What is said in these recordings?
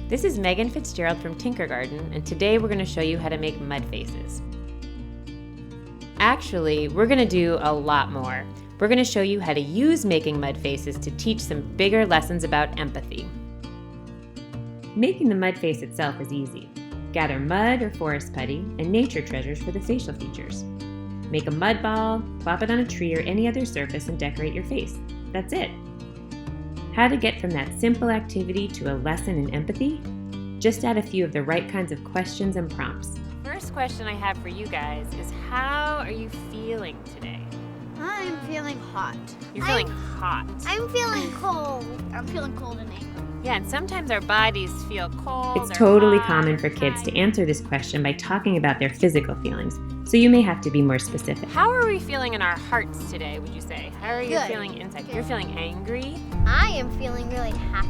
This is Megan Fitzgerald from Tinkergarten, and today we're going to show you how to make mud faces. Actually, we're going to do a lot more. We're going to show you how to use making mud faces to teach some bigger lessons about empathy. Making the mud face itself is easy. Gather mud or forest putty and nature treasures for the facial features. Make a mud ball, plop it on a tree or any other surface, and decorate your face. That's it. How to get from that simple activity to a lesson in empathy? Just add a few of the right kinds of questions and prompts. First question I have for you guys is, how are you feeling today? I'm feeling hot. You're feeling hot. I'm feeling cold. I'm feeling cold and angry. Yeah, and sometimes our bodies feel cold. It's totally common for kids to answer this question by talking about their physical feelings, so you may have to be more specific. How are we feeling in our hearts today, would you say? How are you Good. feeling inside? Good. You're feeling angry? I am feeling really happy.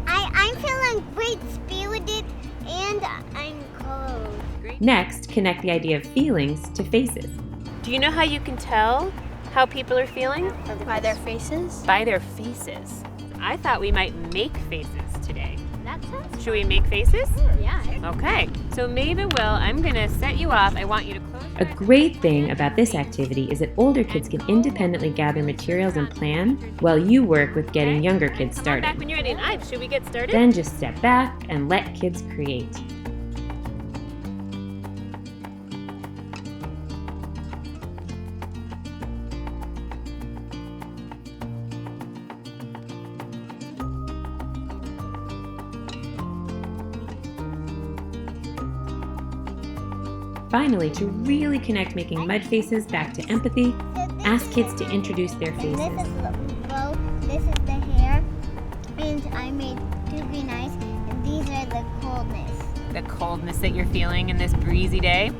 I'm feeling great spirited and I'm cold. Great. Next, connect the idea of feelings to faces. Do you know how you can tell how people are feeling? By their faces? By their faces. I thought we might make faces today. That sounds Should we make faces? Yeah. Okay, so Maeve and Will, I'm gonna set you off. I want you to close your A great thing about this activity is that older kids can independently gather materials and plan while you work with getting younger kids Come on back started. when you're ready. And Ives, should we get started? Then just step back and let kids create. Finally, to really connect making mud faces back to empathy, ask kids to introduce their And faces. this is the bow, this is the hair, and I made two green eyes, and these are the coldness. The coldness that you're feeling in this breezy day.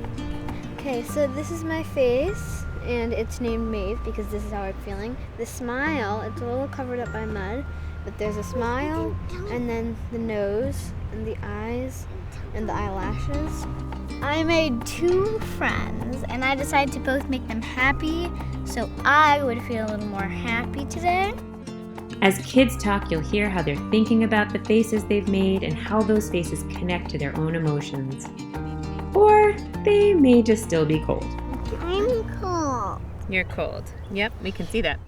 Okay, so this is my face, and it's named Maeve because this is how I'm feeling. The smile, it's a little covered up by mud, but there's a smile, and then the nose, and the eyes, and the eyelashes. I made two friends, and I decided to both make them happy, so I would feel a little more happy today. As kids talk, you'll hear how they're thinking about the faces they've made and how those faces connect to their own emotions. Or they may just still be cold. I'm cool. You're cold. Yep, we can see that.